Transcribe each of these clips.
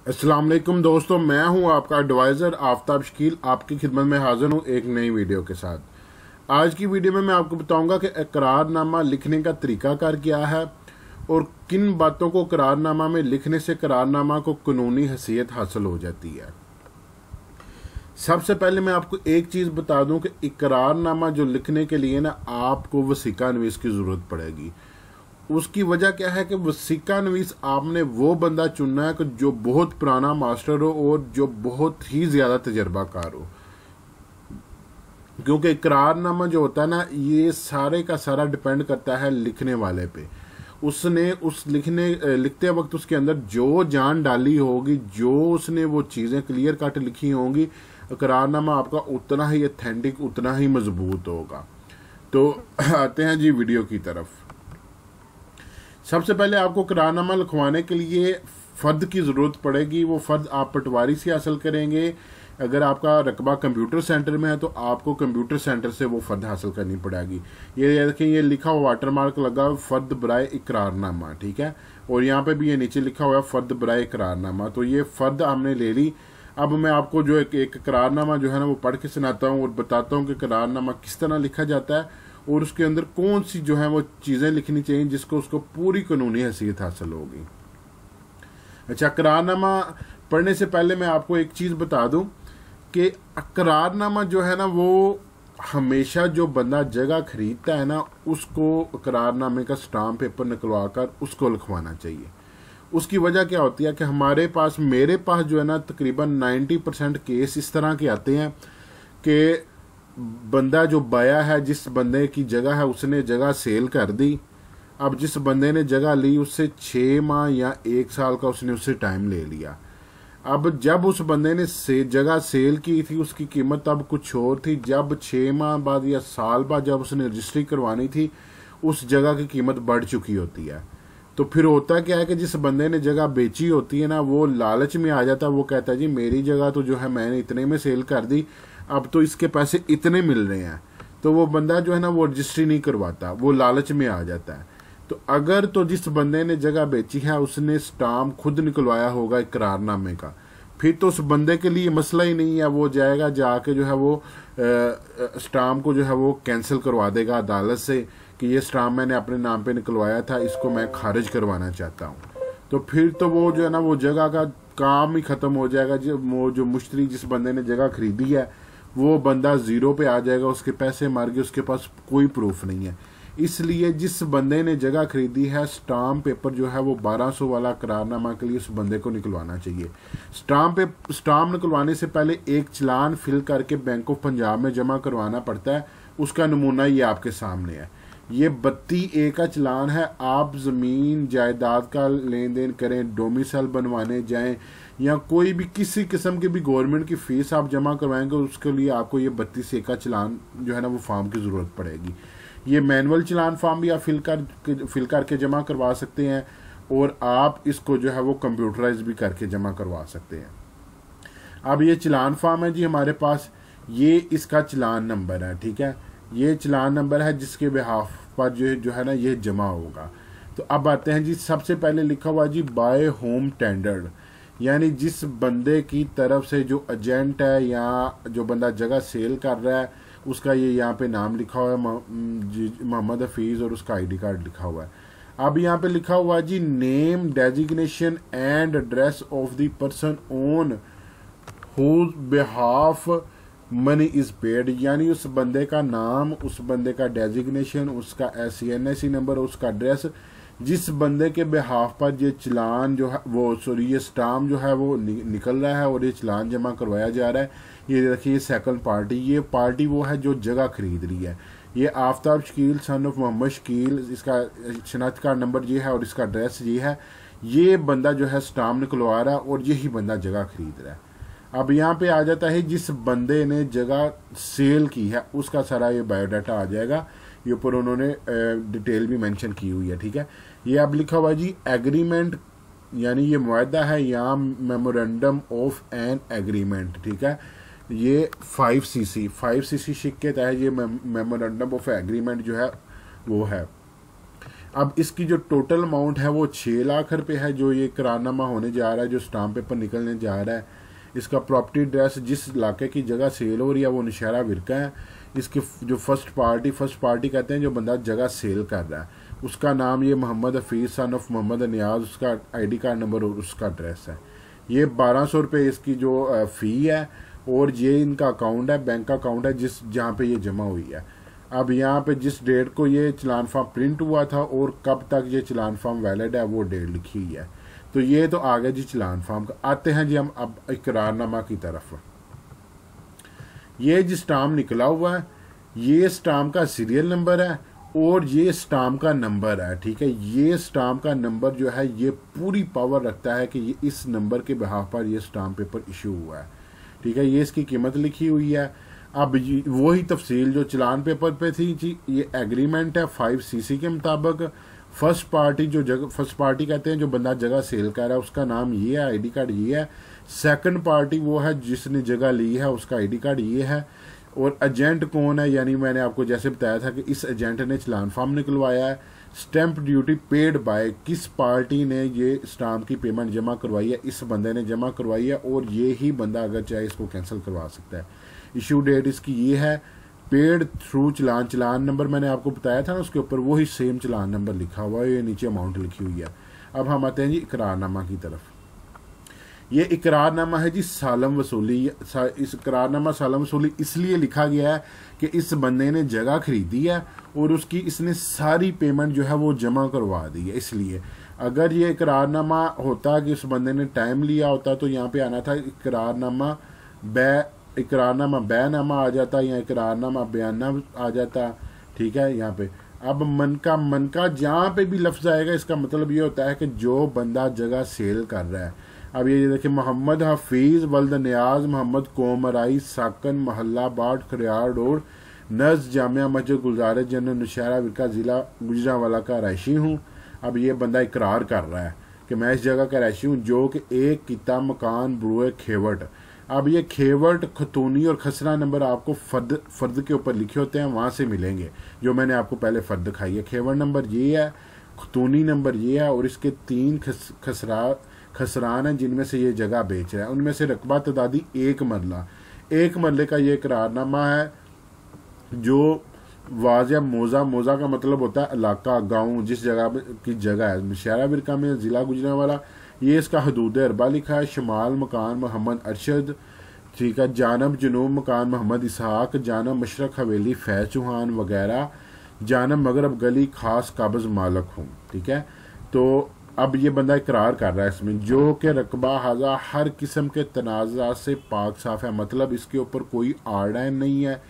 अस्सलाम वालेकुम दोस्तों, मैं हूं आपका एडवाइज़र आफ्ताब शकील आपकी खिदमत में हाजिर हूं एक नई वीडियो के साथ। आज की वीडियो में मैं आपको बताऊंगा कि इकरारनामा लिखने का तरीकाकार क्या है और किन बातों को इकरारनामा में लिखने से इकरारनामा को कानूनी हैसियत हासिल हो जाती है। सबसे पहले मैं आपको एक चीज़ बता दूं कि इकरारनामा जो लिखने के लिए ना आपको वसीका नवीस की ज़रूरत पड़ेगी। उसकी वजह क्या है कि वसीका नवीस आपने वो बंदा चुनना है कि जो बहुत पुराना मास्टर हो और जो बहुत ही ज़्यादा तजर्बाकार हो, क्योंकि इकरारनामा जो होता है ना, ये सारे का सारा डिपेंड करता है लिखने वाले पे। उसने उस लिखते वक्त उसके अंदर जो जान डाली होगी, जो उसने वो चीज़ें क्लियर कट लिखी होंगी, इकरारनामा आपका उतना ही ऑथेंटिक, उतना ही मजबूत होगा। तो आते हैं जी वीडियो की तरफ। सबसे पहले आपको इकरारनामा लिखवाने के लिए फ़र्द की ज़रूरत पड़ेगी। वो फ़र्द आप पटवारी से हासिल करेंगे। अगर आपका रकबा कंप्यूटर सेंटर में है तो आपको कंप्यूटर सेंटर से वो फ़र्द हासिल करनी पड़ेगी। ये देखें, ये लिखा हुआ वाटरमार्क लगा फ़र्द बराए इकरारनामा, ठीक है। और यहाँ पे भी ये नीचे लिखा हुआ है फ़र्द बराए इकरारनामा। तो ये फ़र्द हमने ले ली। अब मैं आपको जो एक इकरारनामा जो है ना वो पढ़ के सुनाता हूँ और बताता हूँ कि इकरारनामा किस तरह लिखा जाता है और उसके अंदर कौन सी जो है वो चीज़ें लिखनी चाहिए जिसको उसको पूरी कानूनी हैसियत हासिल होगी। अच्छा, इकरारनामा पढ़ने से पहले मैं आपको एक चीज़ बता दूं कि इकरारनामा जो है ना वो हमेशा जो बंदा जगह खरीदता है ना उसको इकरारनामे का स्टाम्प पेपर निकलवा कर उसको लिखवाना चाहिए। उसकी वजह क्या होती है कि मेरे पास जो है ना तकरीबन 90% केस इस तरह के आते हैं कि बंदा जो बाया है, जिस बंदे की जगह है, उसने जगह सेल कर दी। अब जिस बंदे ने जगह ली उससे 6 माह या 1 साल का उसने उससे टाइम ले लिया। अब जब उस बंदे ने जगह सेल की थी उसकी कीमत तब कुछ और थी। जब 6 माह बाद या साल बाद जब उसने रजिस्ट्री करवानी थी उस जगह की कीमत बढ़ चुकी होती है। तो फिर होता क्या है कि जिस बंदे ने जगह बेची होती है ना वो लालच में आ जाता है। वो कहता है जी मेरी जगह तो जो है मैंने इतने में सेल कर दी, अब तो इसके पैसे इतने मिल रहे हैं। तो वो बंदा जो है ना वो रजिस्ट्री नहीं करवाता, वो लालच में आ जाता है। तो अगर तो जिस बंदे ने जगह बेची है उसने स्टाम्प खुद निकलवाया होगा इकरारनामे का, फिर तो उस बंदे के लिए मसला ही नहीं है। वो जाएगा जाके जो है वो स्टाम्प को जो है वो कैंसिल करवा देगा अदालत से कि ये स्टाम्प मैंने अपने नाम पे निकलवाया था, इसको मैं खारिज करवाना चाहता हूँ। तो फिर तो वो जो है ना वो जगह का काम ही ख़त्म हो जाएगा। जो मुश्तरी जिस बंदे ने जगह खरीदी है वो बंदा ज़ीरो पे आ जाएगा, उसके पैसे मार के उसके पास कोई प्रूफ नहीं है। इसलिए जिस बंदे ने जगह खरीदी है स्टाम्प पेपर जो है वो 1200 वाला करारनामा के लिए उस बंदे को निकलवाना चाहिए। स्टाम्प निकलवाने से पहले एक चलान फिल करके बैंक ऑफ पंजाब में जमा करवाना पड़ता है। उसका नमूना ये आपके सामने है। ये 32A का चलान है। आप ज़मीन जायदाद का लेन देन करें, डोमिसाइल बनवाने जाएं या कोई भी किसी किस्म की भी गवर्नमेंट की फ़ीस आप जमा करवाएंगे उसके लिए आपको ये 32A का चलान जो है ना वो फॉर्म की ज़रूरत पड़ेगी। ये मैनुअल चलान फॉर्म भी आप फिल करके जमा करवा सकते हैं और आप इसको जो है वो कंप्यूटराइज भी करके जमा करवा सकते हैं। अब ये चलान फॉर्म है जी हमारे पास, ये इसका चलान नंबर है, ठीक है। ये चलान नंबर है जिसके बिहाफ पर जो है ना ये जमा होगा। तो अब आते हैं जी, सबसे पहले लिखा हुआ जी बाय होम टेंडर्ड, यानी जिस बंदे की तरफ से जो एजेंट है या जो बंदा जगह सेल कर रहा है उसका ये यहाँ पे नाम लिखा हुआ है मोहम्मद हफीज़ और उसका आईडी कार्ड लिखा हुआ है। अब यहाँ पे लिखा हुआ है जी name, designation and address of the person on whose behalf money is paid, यानी उस बंदे का नाम, उस बंदे का डेजिग्नेशन, उसका SCNIC नंबर, उसका एड्रेस, जिस बंदे के बिहाफ पर ये चलान जो है ये स्टाम्प जो है वो निकल रहा है और ये चलान जमा करवाया जा रहा है। ये देखिए सेकंड पार्टी, ये पार्टी वो है जो जगह खरीद रही है। ये आफ्ताब शकील सन ऑफ मोहम्मद शकील, इसका शनाख्त कार्ड नंबर ये है और इसका एड्रेस ये है। ये बंदा जो है स्टाम्प निकलवा रहा है और यही बंदा जगह खरीद रहा है। अब यहाँ पे आ जाता है जिस बंदे ने जगह सेल की है उसका सारा ये बायोडाटा आ जाएगा। ये ऊपर उन्होंने डिटेल भी मेंशन की हुई है, ठीक है। ये अब लिखा हुआ जी एग्रीमेंट, यानी ये मुआहदा है या मेमोरेंडम ऑफ एन एग्रीमेंट, ठीक है। ये 5cc शिक के तहत ये मेमोरेंडम ऑफ एग्रीमेंट जो है वो है। अब इसकी जो टोटल अमाउंट है वो 6 लाख रुपए है जो ये करारनामा होने जा रहा है, जो स्टाम्प पेपर निकलने जा रहा है। इसका प्रॉपर्टी एड्रेस जिस इलाके की जगह सेल हो रही है वो नौशहरा विरका है। इसकी जो फर्स्ट पार्टी कहते हैं जो बंदा जगह सेल कर रहा है, उसका नाम ये मोहम्मद हफीज़ सन ऑफ मोहम्मद नियाज, उसका ID कार्ड नंबर और उसका एड्रेस है। ये 1200 रुपये इसकी जो फ़ी है, और ये इनका अकाउंट है, बैंक अकाउंट है जहाँ पे ये जमा हुई है। अब यहाँ पे जिस डेट को ये चलान फॉर्म प्रिंट हुआ था और कब तक ये चलान फॉर्म वैलिड है वो डेट लिखी हुई है। तो ये तो आ गया जी चलान फॉर्म का। आते हैं जी हम अब इकरारनामा की तरफ। ये जी स्टाम्प निकला हुआ है, ये स्टाम्प का सीरियल नंबर है और ये स्टाम्प का नंबर है, ठीक है। ये स्टाम्प का नंबर जो है ये पूरी पावर रखता है कि ये इस नंबर के बिहाफ पर ये स्टाम्प पेपर इशू हुआ है, ठीक है। ये इसकी कीमत लिखी हुई है। अब वही तफसील जो चलान पेपर पे थी जी, ये एग्रीमेंट है 5cc के मुताबिक। फर्स्ट पार्टी कहते हैं जो बंदा जगह सेल कर रहा है, उसका नाम ये है, ID कार्ड ये है। सेकंड पार्टी वो है जिसने जगह ली है, उसका ID कार्ड ये है। और एजेंट कौन है, यानी मैंने आपको जैसे बताया था कि इस एजेंट ने चलान फॉर्म निकलवाया है। स्टैंप ड्यूटी पेड बाय, किस पार्टी ने ये स्टाम्प की पेमेंट जमा करवाई है, इस बंदे ने जमा करवाई है, और ये ही बंदा अगर चाहे इसको कैंसिल करवा सकता है। इशू डेट इसकी ये है। पेड थ्रू चलान नंबर मैंने आपको बताया था ना, उसके ऊपर वही सेम चलान नंबर लिखा हुआ है, ये नीचे अमाउंट लिखी हुई है। अब हम आते हैं जी इकरारनामा की तरफ। ये इकरारनामा है जी सालम वसूली। इस इकरारनामा सालम वसूली इसलिए लिखा गया है कि इस बंदे ने जगह खरीदी है और उसकी इसने सारी पेमेंट जो है वो जमा करवा दी है। इसलिए अगर ये इकरारनामा होता कि उस बंदे ने टाइम लिया होता तो यहाँ पे आना था इकरारनामा बैनामा आ जाता, या इकरारनामा बयाना आ जाता, ठीक है। यहाँ पे अब मन का जहाँ पे भी लफ्ज आएगा इसका मतलब ये होता है कि जो बंदा जगह सेल कर रहा है। अब ये देखिए, मोहम्मद हफीज़ वल्द नियाज मोहम्मद कोमराई साकन मोहल्ला बाट खरियार रोड नज़ जामिया मस्जिद गुलजार जन्नत नौशहरा विरका ज़िला गुजरांवाला का रहायशी हूँ। अब ये बंदा इकरार कर रहा है कि मैं इस जगह का रहायशी हूँ, जो कि एक किता मकान बुरुए खेवट। अब ये खेवट, खतूनी और खसरा नंबर आपको फ़र्द के ऊपर लिखे होते हैं, वहाँ से मिलेंगे, जो मैंने आपको पहले फ़र्द दिखाई है। खेवट नंबर ये है, खतूनी नंबर ये है, और इसके 3 खसरान हैं जिनमें से ये जगह बेच रहा है। उनमें से रकबा तदादी 1 मरला, 1 मरले का ये इकरारनामा है, जो वाज़ मोज़ा का मतलब होता है इलाका, गांव, जिस जगह की जगह है। नौशहरा विरका में ज़िला गुजरांवाला, ये इसका हदूद अरबा लिखा है। शुमाल मकान मोहम्मद अरशद, ठीक है। जानब जनूब मकान मोहम्मद इसहाक, जानब मशरक हवेली फैज़ चौहान वगैरह, जानब मगरब गली खास काबज़ मालक हूँ, ठीक है। तो अब ये बंदा इकरार कर रहा है इसमें, जो कि रकबा हाजा हर किस्म के तनाज़ा से पाक साफ है। मतलब इसके ऊपर कोई आर्डर नहीं है,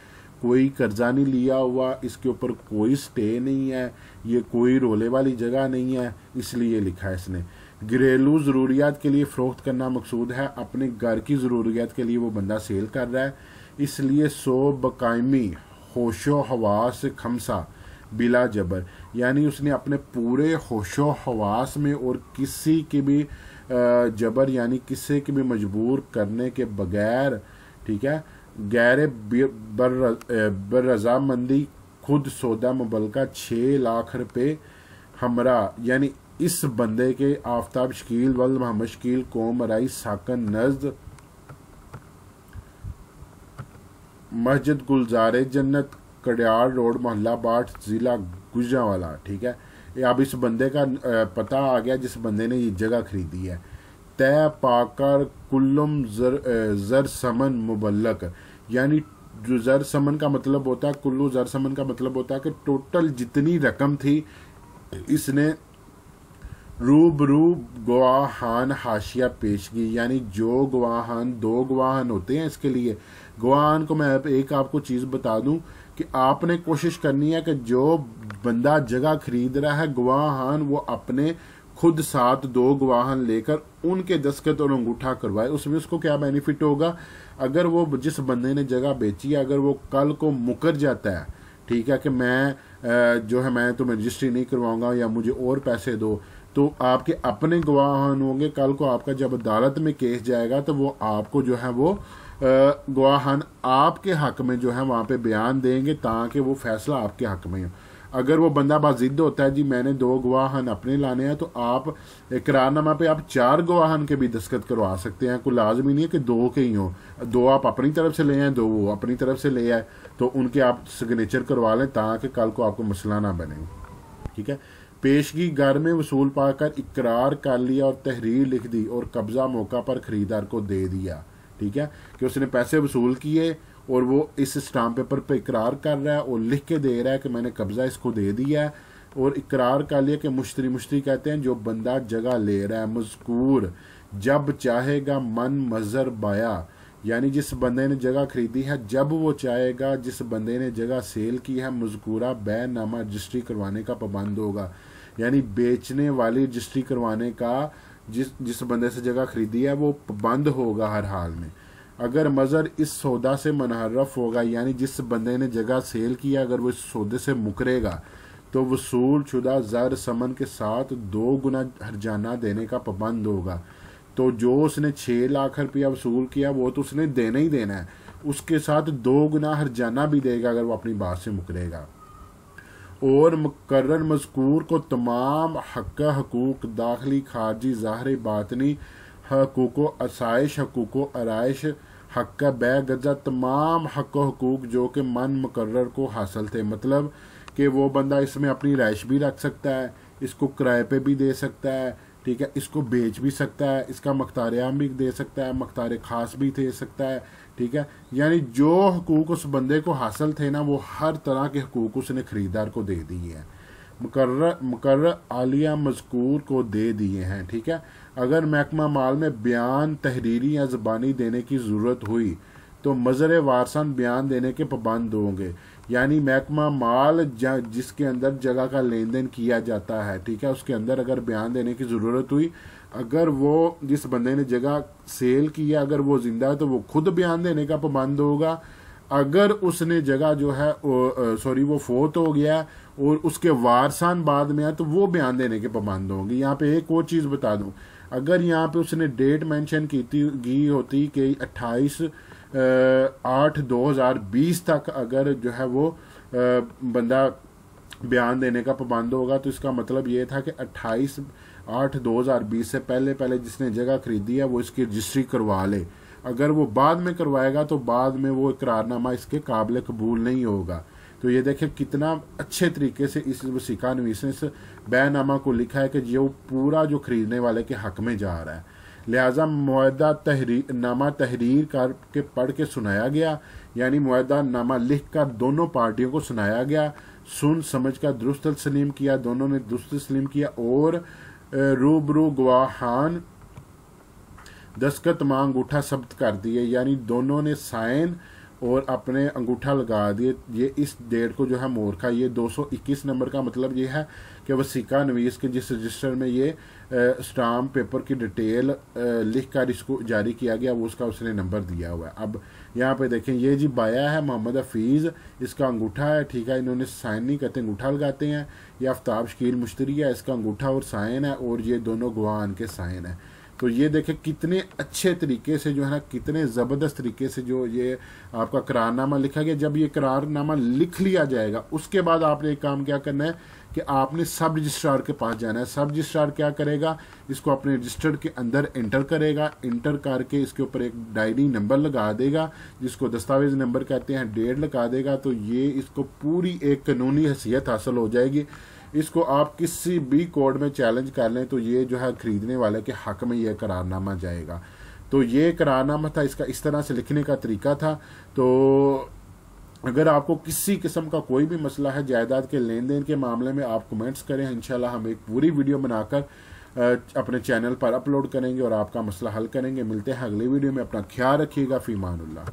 कोई कर्जा नहीं लिया हुआ, इसके ऊपर कोई स्टे नहीं है, ये कोई रोले वाली जगह नहीं है, इसलिए लिखा है इसने। घरेलू ज़रूरियात के लिए फ़रोख्त करना मकसूद है, अपने घर की ज़रूरियात के लिए वो बंदा सेल कर रहा है, इसलिए 100 बकायमी होशो हवास खमसा बिला जबर, यानी उसने अपने पूरे होशो हवास में और किसी की भी जबर यानी किसी की भी मजबूर करने के बगैर, ठीक है, गैर बररजामंदी खुद सौदा मुबलका 6 लाख रुपए हमरा, यानी इस बंदे के आफ्ताब शकील वल्द मोहम्मद शकील कौम मराई साकन नज़द मस्जिद गुलजार जन्नत कड़ियार रोड मोहल्ला बाट ज़िला गुजरांवाला, ठीक है। अब इस बंदे का पता आ गया जिस बंदे ने ये जगह खरीदी है। तय पाकर कुल्लुम जर समन मुबल्लक, यानी जो जर समन का मतलब होता है, कुल्लू जर समन का मतलब होता है कि टोटल जितनी रकम थी इसने रूबरू गवाहान हाशिया पेश की, यानी जो गवाहान 2 गवाहान होते हैं इसके लिए। गवाहान को मैं एक आपको चीज़ बता दूं कि आपने कोशिश करनी है कि जो बंदा जगह खरीद रहा है गवाहान वो अपने खुद साथ 2 गवाहान लेकर उनके दस्तखत और अंगूठा करवाए। उसमें उसको क्या बेनिफिट होगा, अगर वो जिस बंदे ने जगह बेची है अगर वो कल को मुकर जाता है, ठीक है, कि मैं जो है मैं तुम्हें रजिस्ट्री नहीं करवाऊंगा या मुझे और पैसे दो, तो आपके अपने गवाहान होंगे। कल को आपका जब अदालत में केस जाएगा तो वो आपको जो है वो गवाहान आपके हक में जो है वहाँ पे बयान देंगे ताकि वो फैसला आपके हक में हो। अगर वो बंदा बाजिद होता है जी मैंने 2 गवाहन अपने लाने हैं, तो आप इकरारनामा पे आप 4 गवाहन के भी दस्तखत करवा सकते हैं। कोई लाजमी नहीं है कि 2 के ही हों, 2 आप अपनी तरफ से ले आए, 2 वो अपनी तरफ से ले आए, तो उनके आप सिग्नेचर करवा लें ताकि कल को आपको मसला ना बने। ठीक है। पेशगी घर में वसूल पाकर इकरार कर लिया और तहरीर लिख दी और कब्जा मौका पर खरीदार को दे दिया। ठीक है, कि उसने पैसे वसूल किए और वो इस स्टाम्प पेपर पे इकरार कर रहा है और लिख के दे रहा है कि मैंने कब्जा इसको दे दिया है, और इकरार कर लिया कि मुश्तरी कहते हैं जो बंदा जगह ले रहा है। मज़कूर जब चाहेगा मन मज़र बाया, यानी जिस बंदे ने जगह खरीदी है जब वो चाहेगा, जिस बंदे ने जगह सेल की है मज़कूरा बैनामा रजिस्ट्री करवाने का पाबंद होगा। यानी बेचने वाली रजिस्ट्री करवाने का जिस बंदे से जगह खरीदी है वो पाबंद होगा हर हाल में। अगर मज़र इस सौदा से मनहरफ होगा, यानी जिस बंदे ने जगह सेल किया अगर वो इस सौदे से मुकरेगा तो वसूल शुदा ज़र समन के साथ 2 गुना हर्जाना देने का पाबंद होगा। तो जो उसने 6 लाख रुपया वसूल किया वो तो उसने देना ही देना है, उसके साथ 2 गुना हर्जाना भी देगा अगर वो अपनी बात से मुकरेगा। और मुकर्रर मज़कूर को तमाम हक़ हकूक़ दाखिली खारजी ज़ाहरी बातनी हकूक़ो आसाइश हकूक़ो आराइश हक़ बै गजा तमाम हक़ हकूक़ जो कि मन मुकर्रर को हासिल थे। मतलब कि वो बंदा इसमें अपनी राइश भी रख सकता है, इसको किराए पे भी दे सकता है, ठीक है, इसको बेच भी सकता है, इसका मख्तार आम भी दे सकता है, मख्तार ख़ास भी दे सकता है। ठीक है, यानी जो हकूक़ उस बंदे को हासिल थे ना वो हर तरह के हकूक़ उसने ख़रीदार को दे दिए हैं, मुकर्रर आलिया मज़कूर को दे दिए हैं। ठीक है, अगर महकमा माल में बयान तहरीरी या ज़बानी देने की ज़रूरत हुई तो मज़र वारसान बयान देने के पाबंद होंगे। यानी महकमा माल जिसके अंदर जगह का लेन देन किया जाता है, ठीक है, उसके अंदर अगर बयान देने की ज़रूरत हुई, अगर वो जिस बंदे ने जगह सेल किया अगर वो जिंदा है तो वो खुद बयान देने का पाबंद होगा। अगर उसने जगह जो है वो फोत हो गया और उसके वारसान बाद में है तो वो बयान देने के पाबंद होंगे। यहाँ पे एक और चीज़ बता दूं, अगर यहाँ पे उसने डेट मेंशन की होती कि 28/8/2020 तक अगर जो है वो बंदा बयान देने का पाबंद होगा, तो इसका मतलब ये था कि 28/8/2020 से पहले जिसने जगह खरीदी है वो इसकी रजिस्ट्री करवा ले। अगर वो बाद में करवाएगा तो बाद में वो इकरारनामा इसके काबिल कबूल नहीं होगा। तो ये देखें कितना अच्छे तरीके से इस वसीका नवीस ने इस बैनामा को लिखा है कि जो पूरा जो खरीदने वाले के हक में जा रहा है। लिहाजा मुआहदा नामा तहरीर करके पढ़ के सुनाया गया, यानी मुआहदा नामा लिख कर दोनों पार्टियों को सुनाया गया, सुन समझ कर दुरुस्त तस्लीम किया, दोनों ने दुरुस्त तस्लीम किया और रूबरू गवाहान दस्तखत मां अंगूठा सब्त कर दिए, यानी दोनों ने साइन और अपने अंगूठा लगा दिए। ये इस डेट को जो है मोरखा, ये 221 नंबर का मतलब ये है कि वसीका नवीस के जिस रजिस्टर में ये स्टाम्प पेपर की डिटेल लिख कर इसको जारी किया गया वो उसका उसने नंबर दिया हुआ है। अब यहाँ पे देखें ये जी बाया है मोहम्मद हफीज़, इसका अंगूठा है, ठीक है, इन्होंने साइन नहीं करते अंगूठा लगाते हैं। ये आफ्ताब शकील मुश्तरी है, इसका अंगूठा और साइन है, और ये दोनों गवाहान के साइन है। तो ये देखें कितने अच्छे तरीके से जो है ना, कितने ज़बरदस्त तरीके से जो ये आपका करारनामा लिखा गया। जब ये करारनामा लिख लिया जाएगा उसके बाद आपने एक काम क्या करना है कि आपने सब रजिस्ट्रार के पास जाना है। सब रजिस्ट्रार क्या करेगा, इसको अपने रजिस्टर के अंदर इंटर करेगा, इंटर करके इसके ऊपर एक डायरी नंबर लगा देगा जिसको दस्तावेज नंबर कहते हैं, डेट लगा देगा। तो ये इसको पूरी एक कानूनी हैसियत हासिल हो जाएगी। इसको आप किसी भी कोर्ट में चैलेंज कर लें तो ये जो है खरीदने वाले के हक में यह करारनामा जाएगा। तो ये करारनामा था, इसका इस तरह से लिखने का तरीका था। तो अगर आपको किसी किस्म का कोई भी मसला है जायदाद के लेन देन के मामले में, आप कमेंट्स करें, इंशाल्लाह हम एक पूरी वीडियो बनाकर अपने चैनल पर अपलोड करेंगे और आपका मसला हल करेंगे। मिलते हैं अगली वीडियो में, अपना ख्याल रखिएगा। फीमानुल्लाह।